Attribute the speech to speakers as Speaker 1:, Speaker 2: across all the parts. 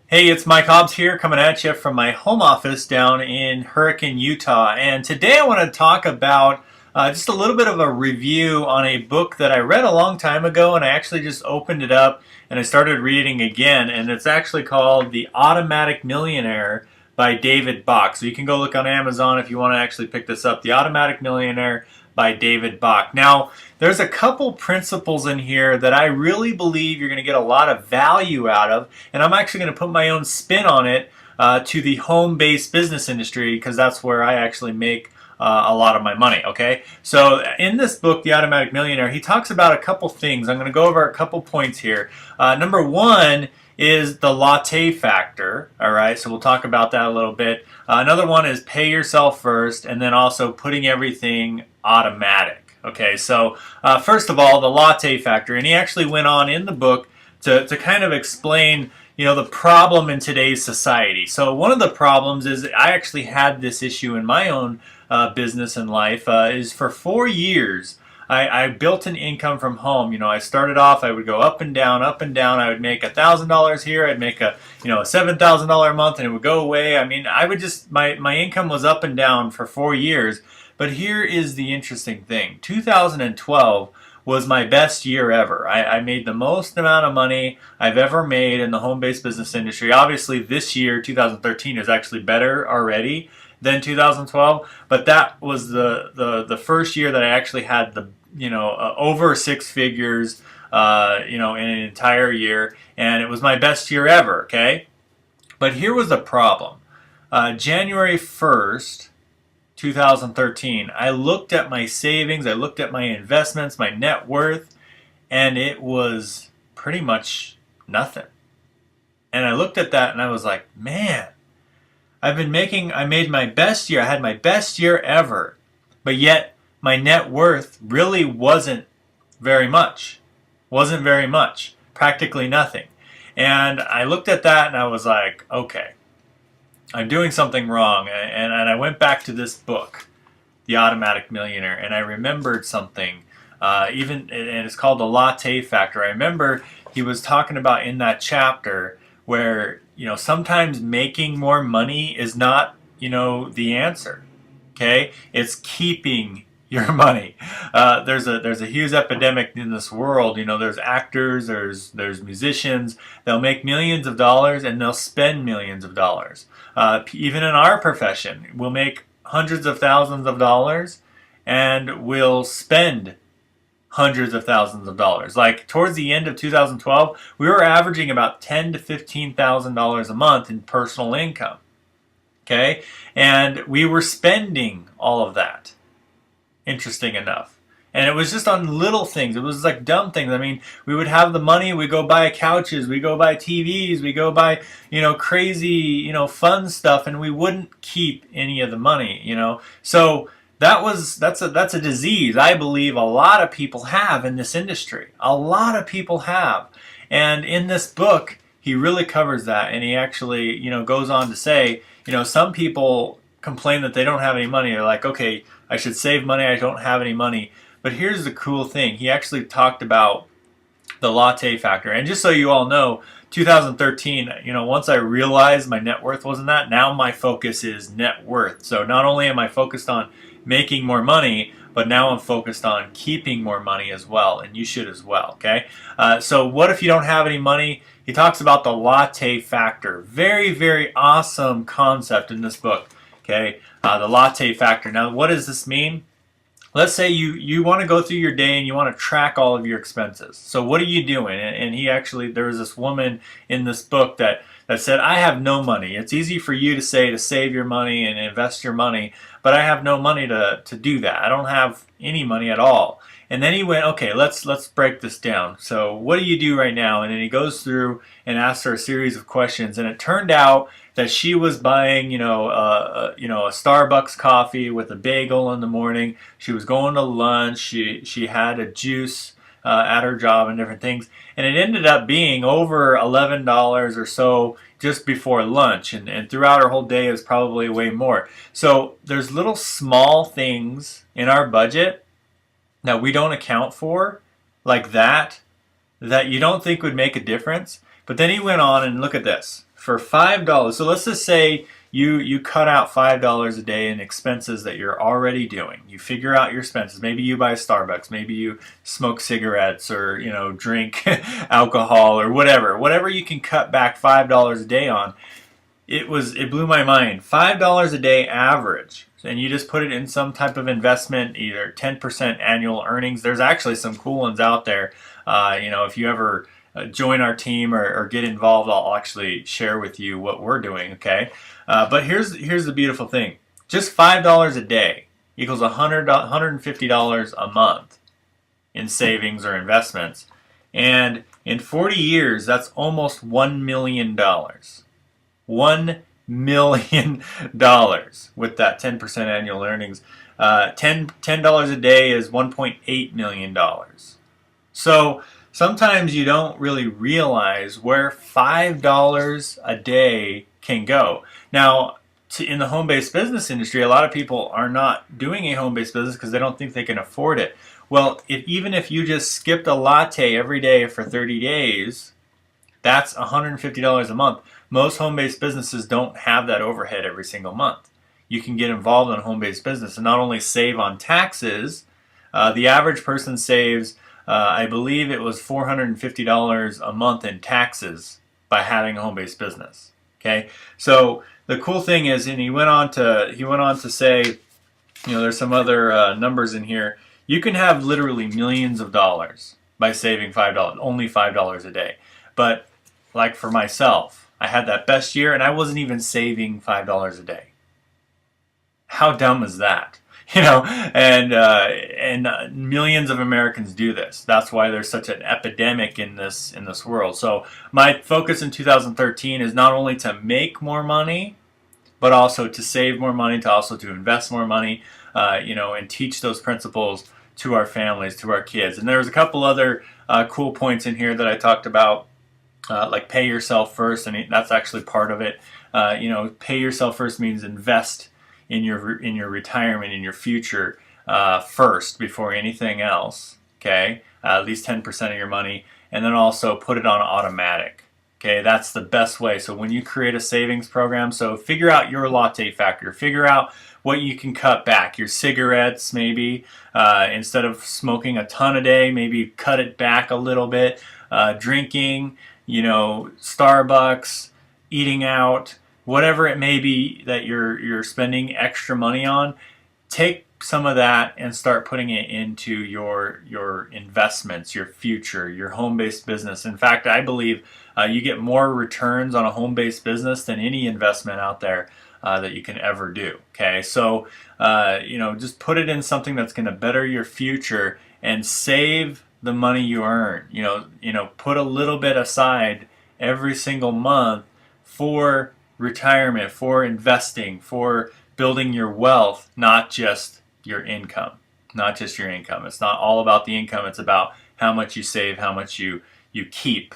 Speaker 1: Hey, it's Mike Hobbs here coming at you from my home office down in Hurricane, Utah. And today I want to talk about just a little bit of a review on a book that I read a long time ago, and I actually just opened it up and I started reading again. And it's actually called The Automatic Millionaire by David Bach. So you can go look on Amazon if you want to actually pick this up. The Automatic Millionaire by David Bach. Now, there's a couple principles in here that I really believe you're going to get a lot of value out of, and I'm actually going to put my own spin on it to the home-based business industry because that's where I actually make a lot of my money, okay? So in this book, The Automatic Millionaire, he talks about a couple things. I'm going to go over a couple points here. Number one is the latte factor, all right? So we'll talk about that a little bit. Another one is pay yourself first, and then also putting everything automatic. Okay, so first of all, the latte factor, and he actually went on in the book to kind of explain, the problem in today's society. So one of the problems is I actually had this issue in my own business and life. Is for 4 years I built an income from home. I started off, I would go up and down, up and down. I would make $1,000 here. I'd make a $7,000 a month, and it would go away. I mean, I would just my income was up and down for 4 years. But here is the interesting thing. 2012 was my best year ever. I made the most amount of money I've ever made in the home-based business industry. Obviously, this year, 2013, is actually better already than 2012. But that was the first year that I actually had the over six figures in an entire year, and it was my best year ever. Okay, but here was the problem. January 1st. 2013, I looked at my savings, I looked at my investments, my net worth, and it was pretty much nothing. And I looked at that and I was like, man, I made my best year, I had my best year ever, but yet my net worth really wasn't very much, practically nothing. And I looked at that and I was like, okay, I'm doing something wrong, and I went back to this book, The Automatic Millionaire, and I remembered something, and it's called The Latte Factor. I remember he was talking about in that chapter where, sometimes making more money is not, the answer, okay? It's keeping your money. There's a huge epidemic in this world. There's actors, there's musicians. They'll make millions of dollars and they'll spend millions of dollars. Even in our profession, we'll make hundreds of thousands of dollars and we'll spend hundreds of thousands of dollars. Like towards the end of 2012, we were averaging about $10,000 to $15,000 a month in personal income. Okay, and we were spending all of that. Interesting enough. And it was just on little things. It was like dumb things. I mean, we would have the money, we go buy couches, we go buy TVs, we go buy, crazy, fun stuff, and we wouldn't keep any of the money, So that's a disease I believe a lot of people have in this industry. A lot of people have. And in this book, he really covers that, and he actually, goes on to say, some people complain that they don't have any money. They're like, okay, I should save money, I don't have any money. But here's the cool thing. He actually talked about the latte factor. And just so you all know, 2013, once I realized my net worth wasn't that, now my focus is net worth. So not only am I focused on making more money, but now I'm focused on keeping more money as well. And you should as well, okay? So what if you don't have any money? He talks about the latte factor. Very, very awesome concept in this book, okay? The latte factor. Now, what does this mean? Let's say you want to go through your day and you want to track all of your expenses. So what are you doing? And he actually, there was this woman in this book that said, I have no money. It's easy for you to say to save your money and invest your money, but I have no money to do that. I don't have any money at all. And then he went, okay, let's break this down. So what do you do right now? And then he goes through and asks her a series of questions. And it turned out that she was buying, a Starbucks coffee with a bagel in the morning. She was going to lunch. She had a juice at her job and different things. And it ended up being over $11 or so just before lunch. And throughout her whole day, it was probably way more. So there's little small things in our budget that we don't account for, like that you don't think would make a difference. But then he went on and look at this. for $5, so let's just say you cut out $5 a day in expenses that you're already doing. You figure out your expenses. Maybe you buy Starbucks. Maybe you smoke cigarettes, or drink alcohol, or whatever you can cut back $5 a day on. It blew my mind. $5 a day average, and you just put it in some type of investment, either 10% annual earnings. There's actually some cool ones out there. If you ever join our team or get involved, I'll actually share with you what we're doing. Okay, but here's the beautiful thing: just $5 a day equals $150 a month in savings or investments, and in 40 years, that's almost $1 million. $1 million with that 10% annual earnings. $10 a day is $1.8 million. So sometimes you don't really realize where $5 a day can go. Now, in the home-based business industry, a lot of people are not doing a home-based business because they don't think they can afford it. Well, even if you just skipped a latte every day for 30 days, that's $150 a month. Most home-based businesses don't have that overhead every single month. You can get involved in a home-based business and not only save on taxes. The average person saves, I believe it was $450 a month in taxes by having a home-based business. Okay, so the cool thing is, and he went on to say, there's some other numbers in here. You can have literally millions of dollars by saving $5, only $5 a day. But like for myself, I had that best year and I wasn't even saving $5 a day. How dumb is that? And millions of Americans do this. That's why there's such an epidemic in this world. So my focus in 2013 is not only to make more money, but also to save more money, to invest more money, and teach those principles to our families, to our kids. And there's a couple other cool points in here that I talked about. Like pay yourself first, and that's actually part of it. Pay yourself first means invest in your retirement, in your future first before anything else. Okay, at least 10% of your money, and then also put it on automatic. Okay, that's the best way. So when you create a savings program, so figure out your Latte Factor. Figure out what you can cut back. Your cigarettes, maybe instead of smoking a ton a day, maybe cut it back a little bit. Drinking, Starbucks, eating out, whatever it may be that you're spending extra money on, take some of that and start putting it into your investments, your future, your home-based business. In fact, I believe you get more returns on a home-based business than any investment out there that you can ever do. Okay, so just put it in something that's going to better your future and save the money you earn. Put a little bit aside every single month for retirement, for investing, for building your wealth, not just your income. It's not all about the income. It's about how much you save, how much you keep,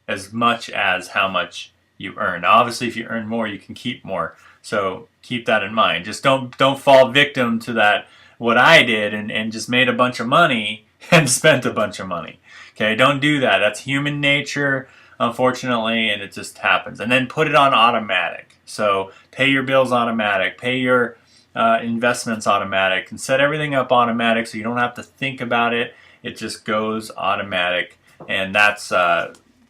Speaker 1: as much as how much you earn. Now, obviously, if you earn more, you can keep more. So keep that in mind. Just don't fall victim to that, what I did, and just made a bunch of money and spent a bunch of money. Okay, don't do that. That's human nature, unfortunately, and it just happens. And then put it on automatic. So pay your bills automatic, pay your investments automatic, and set everything up automatic so you don't have to think about it. It just goes automatic. And that's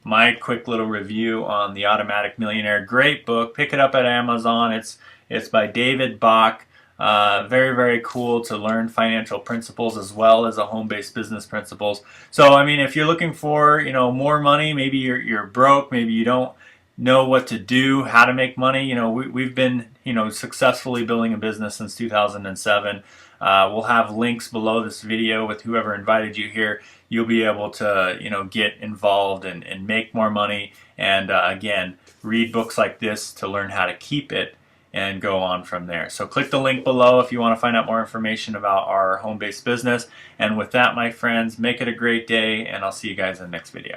Speaker 1: my quick little review on The Automatic Millionaire. Great book. Pick it up at Amazon. It's by David Bach. Very, very cool to learn financial principles as well as a home-based business principles. So, I mean, if you're looking for, more money, maybe you're broke, maybe you don't know what to do, how to make money. We've been, successfully building a business since 2007. We'll have links below this video with whoever invited you here. You'll be able to, get involved and make more money. And again, read books like this to learn how to keep it and go on from there. So click the link below if you want to find out more information about our home-based business. And with that, my friends, make it a great day, and I'll see you guys in the next video.